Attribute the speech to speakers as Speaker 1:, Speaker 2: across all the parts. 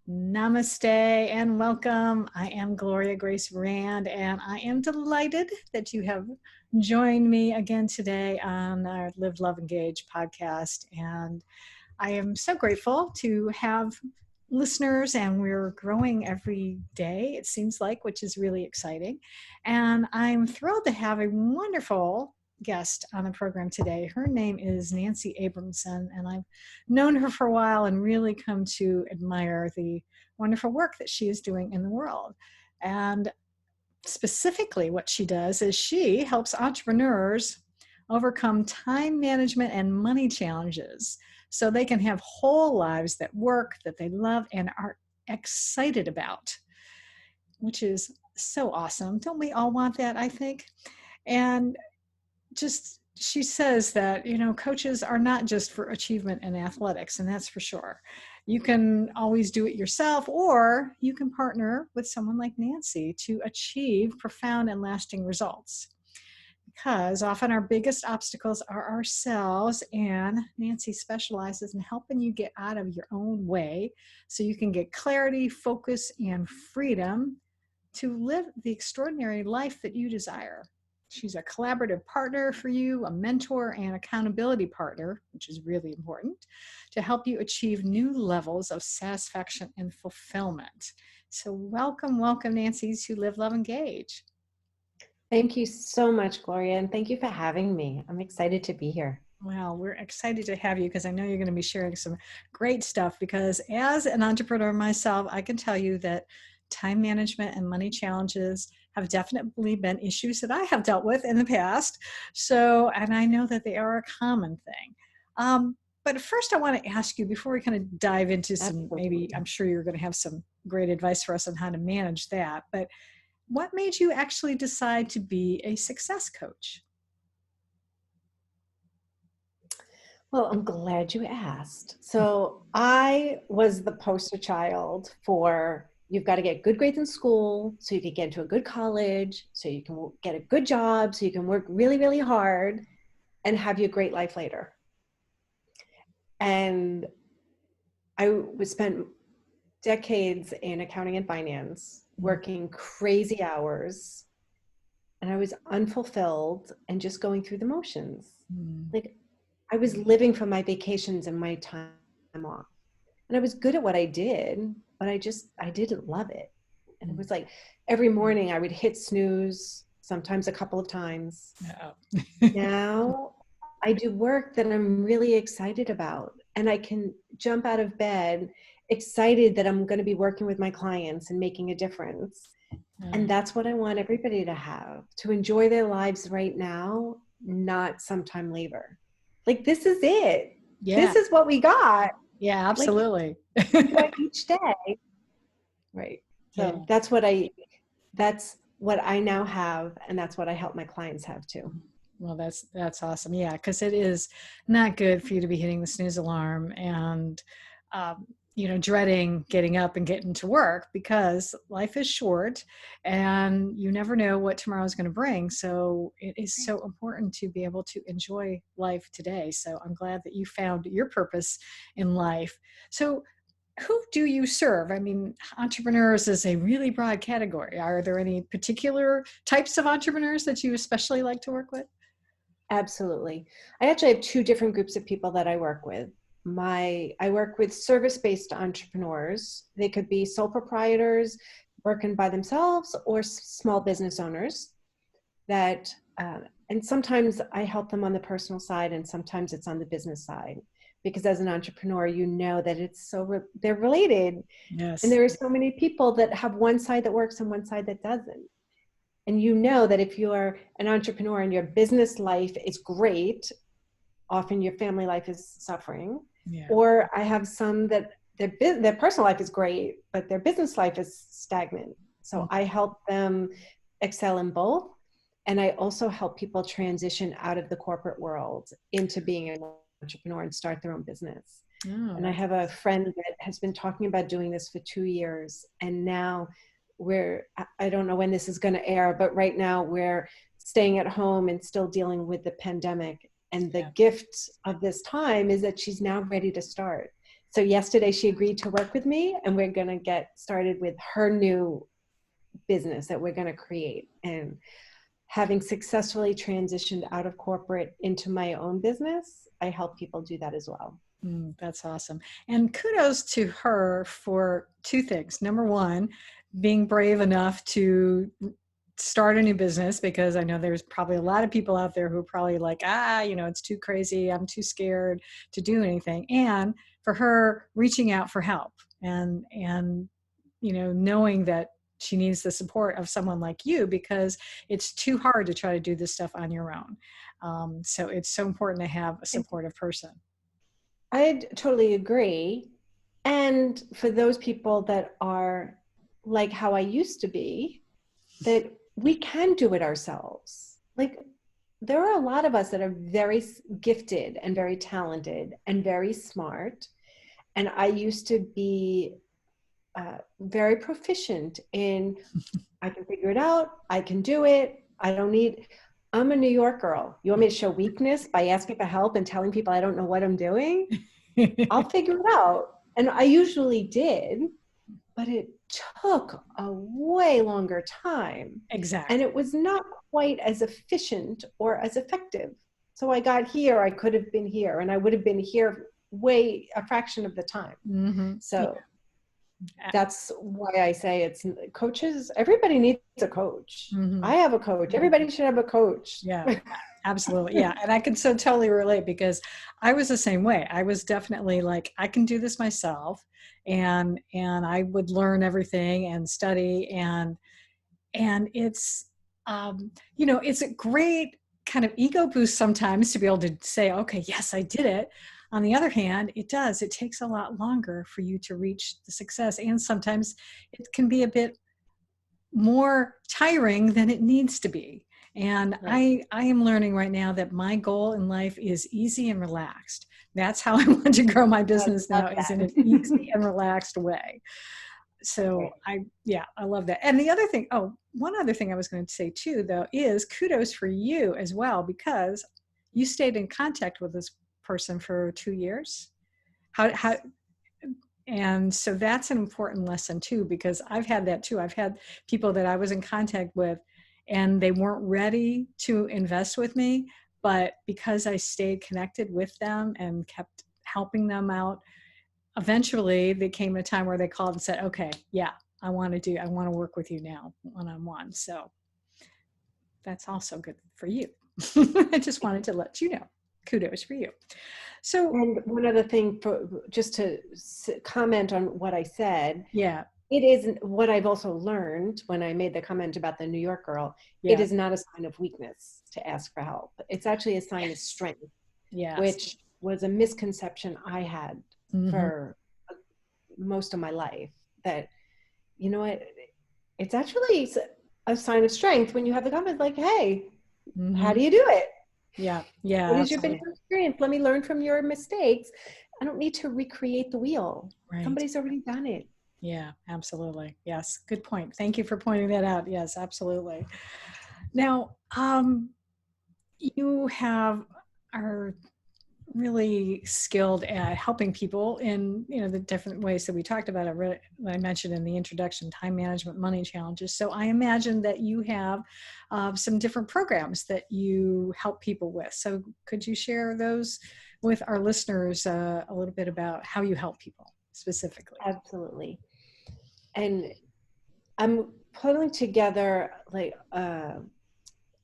Speaker 1: Namaste and welcome. I am Gloria Grace Rand, and I am delighted that you have joined me again today on our Live, Love, Engage podcast. And I am so grateful to have listeners, and we're growing every day, it seems like, which is really exciting. And I'm thrilled to have a wonderful guest on the program today. Her name is Nancy Abramson, and I've known her for a while and really come to admire the wonderful work that she is doing in the world. And specifically, what she does is she helps entrepreneurs overcome time management and money challenges so they can have whole lives that work, that they love, and are excited about, which is so awesome. Don't we all want that, I think? And just, she says that, coaches are not just for achievement in athletics, and that's for sure. You can always do it yourself, or you can partner with someone like Nancy to achieve profound and lasting results. Because often our biggest obstacles are ourselves, and Nancy specializes in helping you get out of your own way so you can get clarity, focus, and freedom to live the extraordinary life that you desire. She's a collaborative partner for you, a mentor and accountability partner, which is really important, to help you achieve new levels of satisfaction and fulfillment. So welcome, Nancy, to Live, Love, Engage.
Speaker 2: Thank you so much, Gloria, and thank you for having me. I'm excited to be here.
Speaker 1: Well, we're excited to have you because I know you're going to be sharing some great stuff, because as an entrepreneur myself, I can tell you that time management and money challenges have definitely been issues that I have dealt with in the past. So, and I know that they are a common thing. But first I want to ask you, before we kind of dive into some, maybe I'm sure you're going to have some great advice for us on how to manage that, but what made you actually decide to be a success coach?
Speaker 2: Well, I'm glad you asked. So I was the poster child for you've got to get good grades in school so you can get into a good college, so you can get a good job, so you can work really, really hard and have your great life later. And I spent decades in accounting and finance, working crazy hours, and I was unfulfilled and just going through the motions. Like I was living for my vacations and my time off. And I was good at what I did, but I didn't love it. And it was like every morning I would hit snooze, sometimes a couple of times. Now I do work that I'm really excited about, and I can jump out of bed excited that I'm going to be working with my clients and making a difference. And that's what I want everybody to have, to enjoy their lives right now, not sometime later. Like, this is it. Yeah. This is what we got.
Speaker 1: Yeah, absolutely.
Speaker 2: Like, each day. Right. So that's what I now have. And that's what I help my clients have too.
Speaker 1: Well, that's awesome. Yeah. Because it is not good for you to be hitting the snooze alarm and, dreading getting up and getting to work, because life is short and you never know what tomorrow is going to bring. So it is so important to be able to enjoy life today. So I'm glad that you found your purpose in life. So who do you serve? I mean, entrepreneurs is a really broad category. Are there any particular types of entrepreneurs that you especially like to work with?
Speaker 2: Absolutely. I actually have two different groups of people that I work with. I work with service-based entrepreneurs. They could be sole proprietors working by themselves or small business owners that, and sometimes I help them on the personal side and sometimes it's on the business side, because as an entrepreneur, you know that they're related.
Speaker 1: Yes.
Speaker 2: And there are so many people that have one side that works and one side that doesn't. And you know that if you're an entrepreneur and your business life is great, often your family life is suffering. Yeah. Or I have some that their personal life is great, but their business life is stagnant. So I help them excel in both. And I also help people transition out of the corporate world into being an entrepreneur and start their own business. And I have a friend that has been talking about doing this for 2 years. And now I don't know when this is going to air, but right now we're staying at home and still dealing with the pandemic. And the gift of this time is that she's now ready to start. So yesterday she agreed to work with me, and we're going to get started with her new business that we're going to create. And having successfully transitioned out of corporate into my own business, I help people do that as well.
Speaker 1: That's awesome. And kudos to her for two things. Number one, being brave enough to start a new business, because I know there's probably a lot of people out there who are probably like, it's too crazy. I'm too scared to do anything. And for her reaching out for help and knowing that she needs the support of someone like you, because it's too hard to try to do this stuff on your own. So it's so important to have a supportive person.
Speaker 2: I totally agree. And for those people that are like how I used to be, that we can do it ourselves. Like, there are a lot of us that are very gifted and very talented and very smart. And I used to be very proficient in, I can figure it out, I can do it, I'm a New York girl. You want me to show weakness by asking for help and telling people I don't know what I'm doing? I'll figure it out. And I usually did, but it took a way longer time.
Speaker 1: Exactly.
Speaker 2: And it was not quite as efficient or as effective. So I got here, I could have been here, and I would have been here way a fraction of the time.
Speaker 1: Mm-hmm.
Speaker 2: So that's why I say it's coaches. Everybody needs a coach. Mm-hmm. I have a coach. Everybody should have a coach.
Speaker 1: Yeah, absolutely. Yeah. And I can so totally relate, because I was the same way. I was definitely like, I can do this myself. And I would learn everything and study, and it's, it's a great kind of ego boost sometimes to be able to say, okay, yes, I did it. On the other hand, it takes a lot longer for you to reach the success. And sometimes it can be a bit more tiring than it needs to be. And right. I am learning right now that my goal in life is easy and relaxed. That's how I want to grow my business now, is in an easy and relaxed way. So I love that. And the other thing, one other thing I was going to say too, though, is kudos for you as well, because you stayed in contact with this person for 2 years. And so that's an important lesson too, because I've had that too. I've had people that I was in contact with and they weren't ready to invest with me, but because I stayed connected with them and kept helping them out, eventually there came a time where they called and said, okay, yeah, I want to work with you now one-on-one. So that's also good for you. I just wanted to let you know. Kudos for you. So,
Speaker 2: and one other thing, just to comment on what I said.
Speaker 1: Yeah.
Speaker 2: It is what I've also learned when I made the comment about the New York girl. Yeah. It is not a sign of weakness to ask for help. It's actually a sign of strength, which was a misconception I had for most of my life, that, you know what, it's actually a sign of strength when you have the comment like, hey, how do you do it?
Speaker 1: Yeah.
Speaker 2: What is your biggest experience? Let me learn from your mistakes. I don't need to recreate the wheel. Right. Somebody's already done it.
Speaker 1: Yeah, absolutely. Yes. Good point. Thank you for pointing that out. Yes, absolutely. Now, you are really skilled at helping people in, the different ways that we talked about. I mentioned in the introduction, time management, money challenges. So I imagine that you have some different programs that you help people with. So could you share those with our listeners a little bit about how you help people specifically?
Speaker 2: Absolutely. And I'm putting together like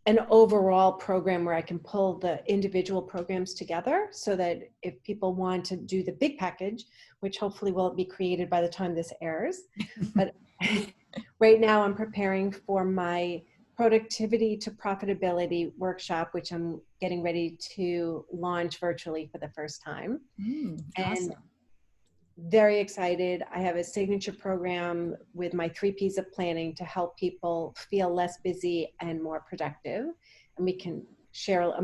Speaker 2: an overall program where I can pull the individual programs together, so that if people want to do the big package, which hopefully will be created by the time this airs, but right now I'm preparing for my Productivity to Profitability workshop, which I'm getting ready to launch virtually for the first time.
Speaker 1: Awesome.
Speaker 2: Very excited. I have a signature program with my 3 P's of planning to help people feel less busy and more productive. And I'm going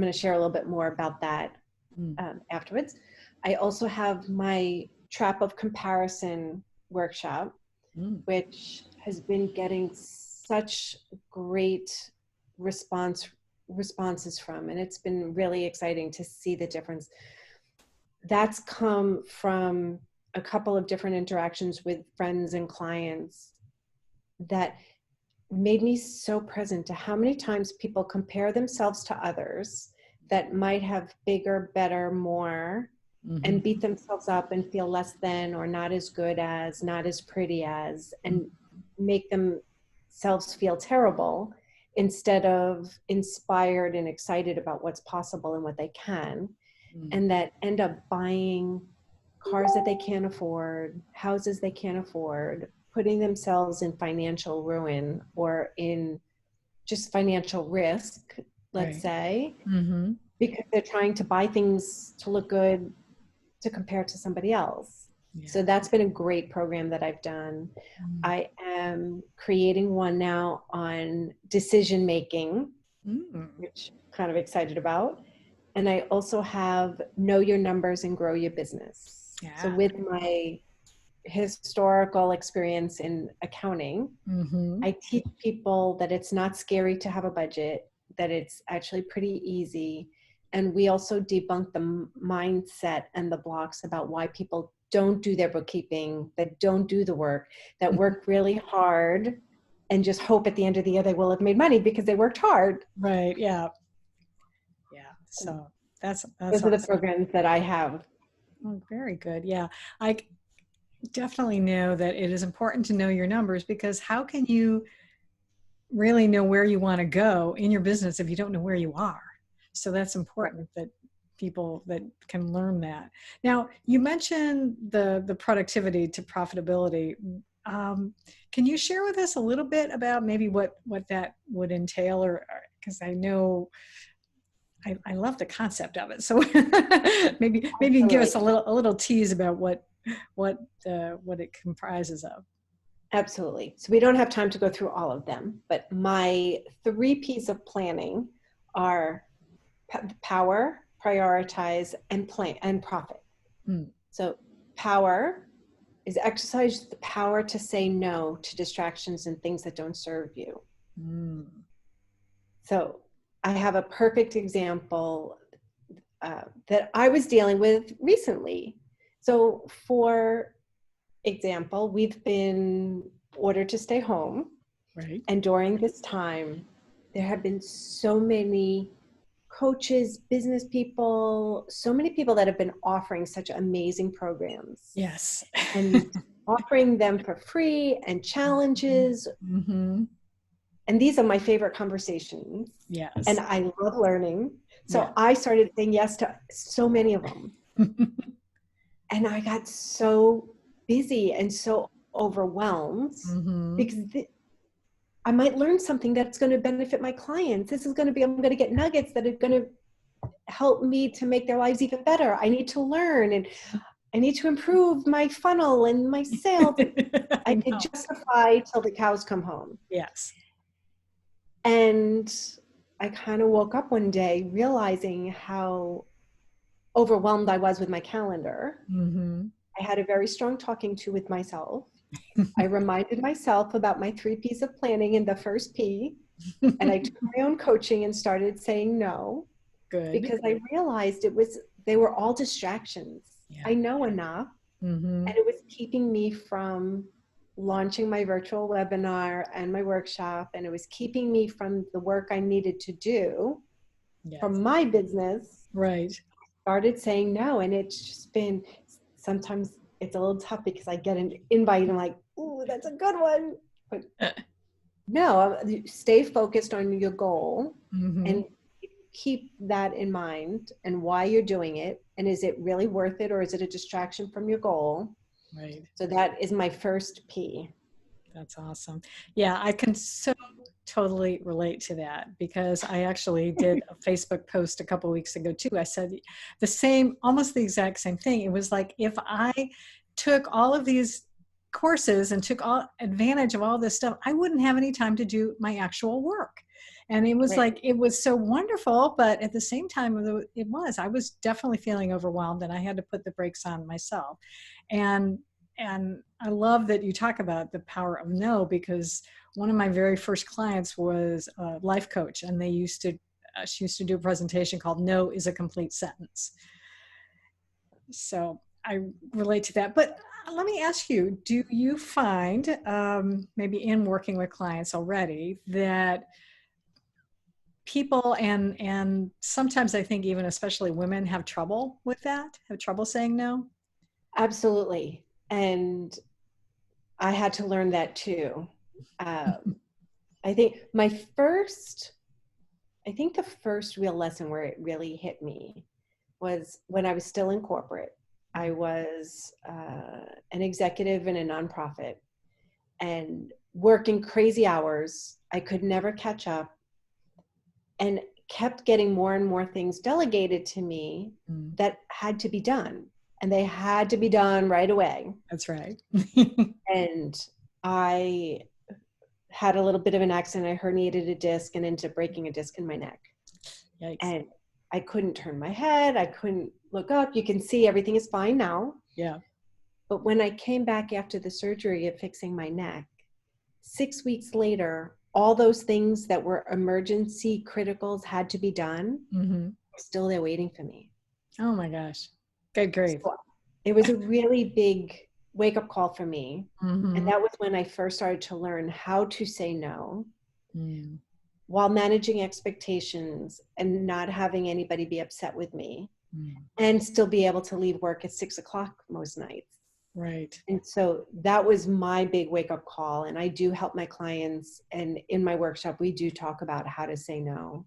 Speaker 2: to share a little bit more about that afterwards. I also have my Trap of Comparison workshop, which has been getting such great responses from, and it's been really exciting to see the difference. That's come from a couple of different interactions with friends and clients that made me so present to how many times people compare themselves to others that might have bigger, better, more, and beat themselves up and feel less than, or not as good as, not as pretty as, and make themselves feel terrible instead of inspired and excited about what's possible and what they can, and that end up buying cars that they can't afford, houses they can't afford, putting themselves in financial ruin or in just financial risk, let's say, because they're trying to buy things to look good to compare to somebody else. Yeah. So that's been a great program that I've done. I am creating one now on decision making, which I'm kind of excited about. And I also have Know Your Numbers and Grow Your Business. Yeah. So with my historical experience in accounting, I teach people that it's not scary to have a budget, that it's actually pretty easy. And we also debunk the mindset and the blocks about why people don't do their bookkeeping, that don't do the work, that work really hard and just hope at the end of the year they will have made money because they worked hard.
Speaker 1: Right. Yeah. Yeah. So that's
Speaker 2: those are the programs that I have.
Speaker 1: Oh, very good. Yeah. I definitely know that it is important to know your numbers, because how can you really know where you want to go in your business if you don't know where you are? So that's important that people that can learn that. Now, you mentioned the productivity to profitability. Can you share with us a little bit about maybe what that would entail, or because I know I love the concept of it. So maybe you can give us a little tease about what it comprises of.
Speaker 2: Absolutely. So we don't have time to go through all of them, but my 3 P's of planning are power, prioritize, and plan and profit. So power is exercise the power to say no to distractions and things that don't serve you. So I have a perfect example that I was dealing with recently. So for example, we've been ordered to stay home.
Speaker 1: Right.
Speaker 2: And during this time, there have been so many coaches, business people, so many people that have been offering such amazing programs.
Speaker 1: Yes.
Speaker 2: And offering them for free and challenges. And these are my favorite conversations.
Speaker 1: Yes.
Speaker 2: And I love learning. So I started saying yes to so many of them. And I got so busy and so overwhelmed because I might learn something that's going to benefit my clients. I'm going to get nuggets that are going to help me to make their lives even better. I need to learn, and I need to improve my funnel and my sales. I can justify till the cows come home.
Speaker 1: Yes.
Speaker 2: And I kind of woke up one day realizing how overwhelmed I was with my calendar. I had a very strong talking to with myself. I reminded myself about my 3 P's of planning and the first P, and I took my own coaching and started saying no.
Speaker 1: Good.
Speaker 2: Because I realized they were all distractions. Yeah. I know enough, and it was keeping me from launching my virtual webinar and my workshop, and it was keeping me from the work I needed to do from my business.
Speaker 1: Right.
Speaker 2: Started saying no, and it's just been, sometimes it's a little tough because I get an invite and I'm like, ooh, that's a good one. But no, stay focused on your goal and keep that in mind and why you're doing it. And is it really worth it, or is it a distraction from your goal?
Speaker 1: Right.
Speaker 2: So that is my first P.
Speaker 1: That's awesome. Yeah, I can so totally relate to that, because I actually did a Facebook post a couple of weeks ago too. I said almost the exact same thing. It was like, if I took all of these courses and took all advantage of all this stuff, I wouldn't have any time to do my actual work. And it was like, it was so wonderful, but at the same time, I was definitely feeling overwhelmed, and I had to put the brakes on myself. And I love that you talk about the power of no, because one of my very first clients was a life coach, and she used to do a presentation called "No is a Complete Sentence." So I relate to that. But let me ask you, do you find, maybe in working with clients already, that people and sometimes I think even especially women have trouble with that, have trouble saying no?
Speaker 2: Absolutely. And I had to learn that too. I think the first real lesson where it really hit me was when I was still in corporate. I was an executive in a nonprofit and working crazy hours. I could never catch up and kept getting more and more things delegated to me that had to be done. And they had to be done right away.
Speaker 1: That's right.
Speaker 2: And I had a little bit of an accident. I herniated a disc and ended up breaking a disc in my neck.
Speaker 1: Yikes.
Speaker 2: And I couldn't turn my head. I couldn't look up. You can see everything is fine now.
Speaker 1: Yeah.
Speaker 2: But when I came back after the surgery of fixing my neck, 6 weeks later, all those things that were emergency criticals had to be done, were still there waiting for me.
Speaker 1: Oh my gosh. Good grief.
Speaker 2: So it was a really big wake-up call for me. And that was when I first started to learn how to say no while managing expectations and not having anybody be upset with me and still be able to leave work at 6 o'clock most nights.
Speaker 1: Right.
Speaker 2: And so that was my big wake-up call. And I do help my clients. And in my workshop, we do talk about how to say no.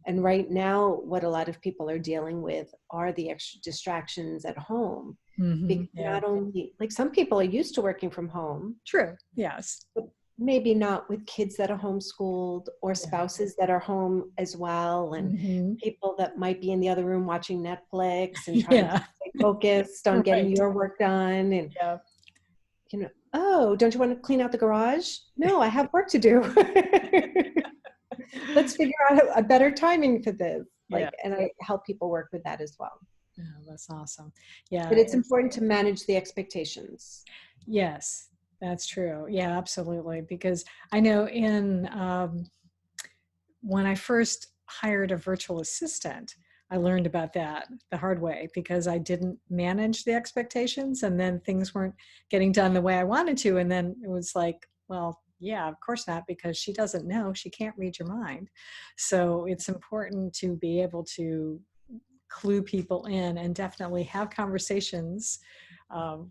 Speaker 2: And right now, what a lot of people are dealing with are the extra distractions at home. Because not only, like, some people are used to working from home.
Speaker 1: True. Yes.
Speaker 2: But maybe not with kids that are homeschooled or spouses that are home as well. And people that might be in the other room watching Netflix and trying to stay focused on getting your work done. And, you know, oh, don't you want to clean out the garage? No, I have work to do. Let's figure out a better timing for this. And I help people work with that as well.
Speaker 1: Oh, that's awesome. Yeah.
Speaker 2: But it's important to manage the expectations.
Speaker 1: Yes, that's true. Yeah, absolutely. Because I know when I first hired a virtual assistant, I learned about that the hard way because I didn't manage the expectations and then things weren't getting done the way I wanted to. And then it was like, well, yeah, of course not, because she doesn't know, she can't read your mind. So it's important to be able to clue people in and definitely have conversations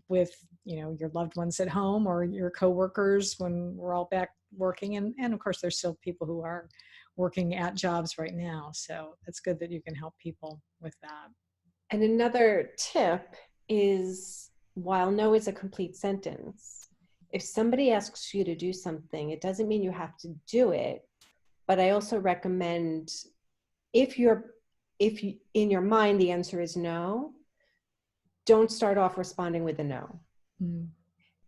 Speaker 1: with, your loved ones at home or your coworkers when we're all back working. And of course, there's still people who are working at jobs right now. So it's good that you can help people with that.
Speaker 2: And another tip is, while no is a complete sentence, if somebody asks you to do something, it doesn't mean you have to do it. But I also recommend, if in your mind the answer is no, don't start off responding with a no.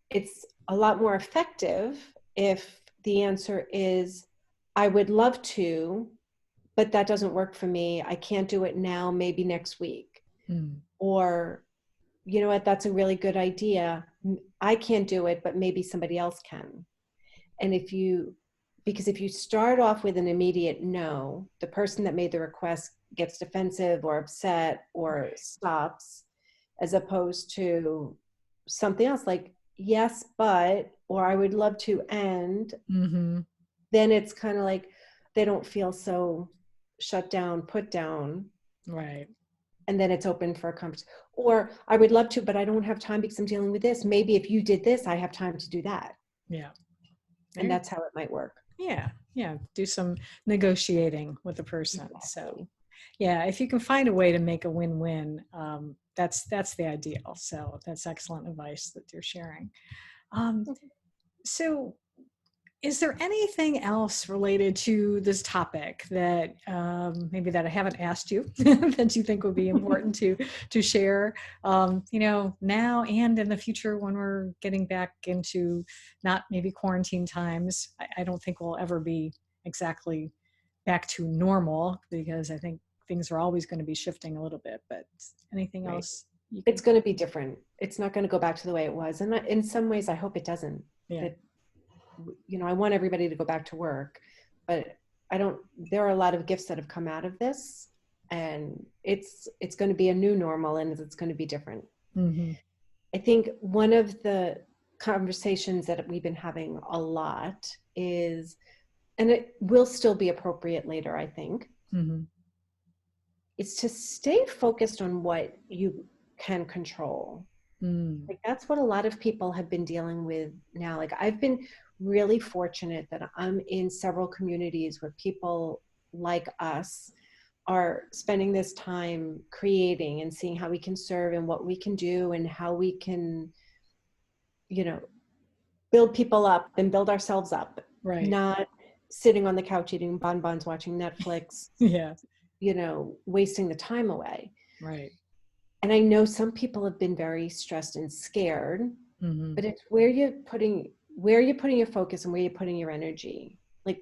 Speaker 2: It's a lot more effective if the answer is, I would love to, but that doesn't work for me. I can't do it now, maybe next week. Or, you know what, that's a really good idea. I can't do it, but maybe somebody else can. And because if you start off with an immediate no, the person that made the request gets defensive or upset or stops, as opposed to something else like, yes, but, or I would love to, and then it's kind of like they don't feel so shut down, put down.
Speaker 1: Right.
Speaker 2: And then it's open for a conversation. Or I would love to, but I don't have time because I'm dealing with this. Maybe if you did this, I have time to do that.
Speaker 1: Yeah.
Speaker 2: And that's how it might work.
Speaker 1: Yeah. Yeah. Do some negotiating with the person.
Speaker 2: Exactly.
Speaker 1: So yeah, if you can find a way to make a win-win, that's the ideal. So that's excellent advice that you're sharing. So is there anything else related to this topic that maybe that I haven't asked you that you think would be important to share, now and in the future when we're getting back into not maybe quarantine times? I don't think we'll ever be exactly back to normal because I think things are always going to be shifting a little bit, but anything else?
Speaker 2: It's going to be different. It's not going to go back to the way it was. And in some ways, I hope it doesn't.
Speaker 1: Yeah.
Speaker 2: I want everybody to go back to work, but there are a lot of gifts that have come out of this, and it's going to be a new normal, and it's going to be different.
Speaker 1: Mm-hmm.
Speaker 2: I think one of the conversations that we've been having a lot is, and it will still be appropriate later, I think,
Speaker 1: Mm-hmm.
Speaker 2: is to stay focused on what you can control.
Speaker 1: Mm.
Speaker 2: Like that's what a lot of people have been dealing with now. Like I've been really fortunate that I'm in several communities where people like us are spending this time creating and seeing how we can serve and what we can do and how we can, you know, build people up and build ourselves up,
Speaker 1: Right.
Speaker 2: not sitting on the couch eating bonbons, watching Netflix,
Speaker 1: Yeah.
Speaker 2: wasting the time away.
Speaker 1: Right.
Speaker 2: And I know some people have been very stressed and scared,
Speaker 1: Mm-hmm.
Speaker 2: but it's where you're putting your focus and where you're putting your energy. Like,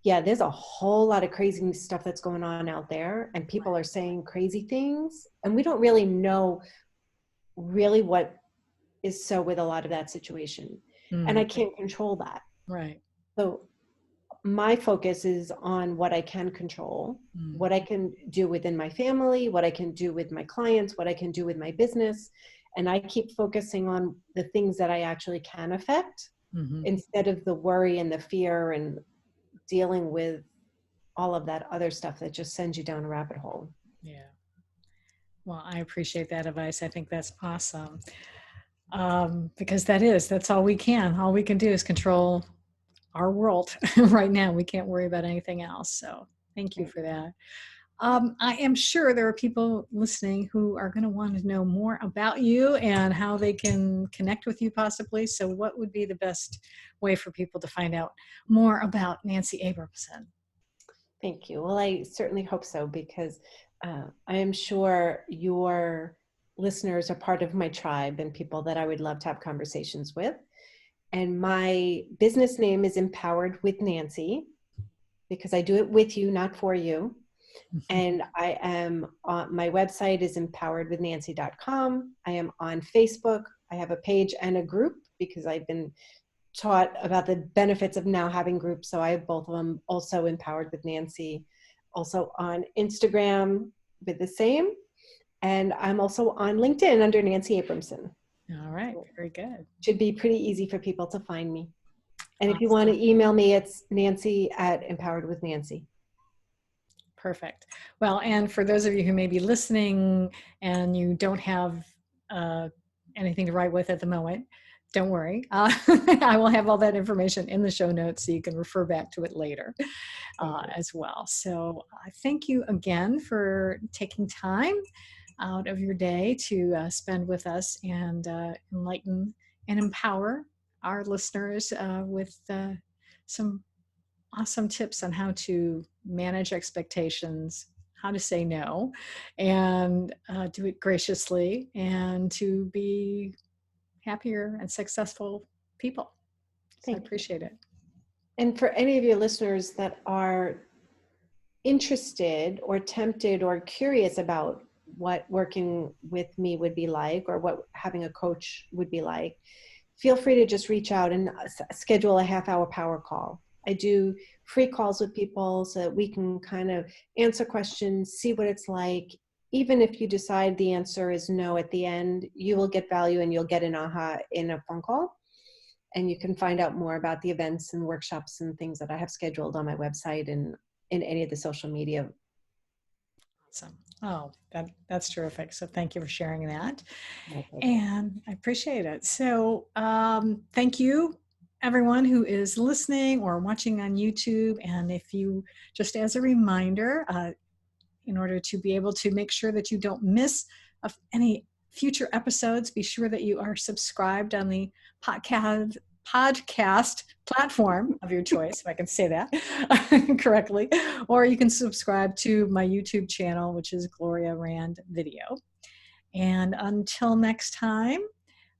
Speaker 2: yeah, there's a whole lot of crazy stuff that's going on out there, and people are saying crazy things, and we don't really know really what is so with a lot of that situation. And
Speaker 1: Mm.
Speaker 2: I can't control that.
Speaker 1: Right.
Speaker 2: So my focus is on what I can control,
Speaker 1: Mm.
Speaker 2: what I can do within my family, what I can do with my clients, what I can do with my business. And I keep focusing on the things that I actually can affect
Speaker 1: Mm-hmm.
Speaker 2: instead of the worry and the fear and dealing with all of that other stuff that just sends you down a rabbit hole.
Speaker 1: Yeah. Well, I appreciate that advice. I think that's awesome. Because that's all we can do is control our world right now. We can't worry about anything else. So thank you
Speaker 2: Right.
Speaker 1: for that. I am sure there are people listening who are going to want to know more about you and how they can connect with you possibly. So what would be the best way for people to find out more about Nancy Abramson?
Speaker 2: Thank you. Well, I certainly hope so, because I am sure your listeners are part of my tribe and people that I would love to have conversations with. And my business name is Empowered with Nancy, because I do it with you, not for you. And I am on, my website is empoweredwithnancy.com. I am on Facebook. I have a page and a group because I've been taught about the benefits of now having groups. So I have both of them, also Empowered with Nancy, also on Instagram with the same. And I'm also on LinkedIn under Nancy Abramson.
Speaker 1: All right, very good.
Speaker 2: Should be pretty easy for people to find me. And if you
Speaker 1: Awesome.
Speaker 2: want to email me, it's nancy@empoweredwithnancy.
Speaker 1: Perfect. Well, and for those of you who may be listening and you don't have anything to write with at the moment, don't worry. I will have all that information in the show notes so you can refer back to it later as well. So thank you again for taking time out of your day to spend with us and enlighten and empower our listeners with some awesome tips on how to manage expectations, how to say no, and do it graciously, and to be happier and successful people. So I
Speaker 2: Thank you.
Speaker 1: appreciate it.
Speaker 2: And for any of your listeners that are interested or tempted or curious about what working with me would be like, or what having a coach would be like, feel free to just reach out and schedule a half-hour power call. I do free calls with people so that we can kind of answer questions, see what it's like. Even if you decide the answer is no at the end, you will get value and you'll get an aha in a phone call. And you can find out more about the events and workshops and things that I have scheduled on my website and in any of the social media.
Speaker 1: Awesome. Oh, that's terrific. So thank you for sharing that.
Speaker 2: Okay.
Speaker 1: And I appreciate it. So thank you, everyone who is listening or watching on YouTube. And if you, just as a reminder, in order to be able to make sure that you don't miss any future episodes, be sure that you are subscribed on the podcast platform of your choice, if I can say that correctly, or you can subscribe to my YouTube channel, which is Gloria Rand Video. And until next time,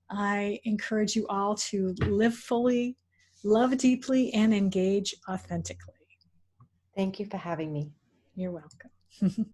Speaker 1: I encourage you all to live fully, love deeply, and engage authentically.
Speaker 2: Thank you for having me.
Speaker 1: You're welcome.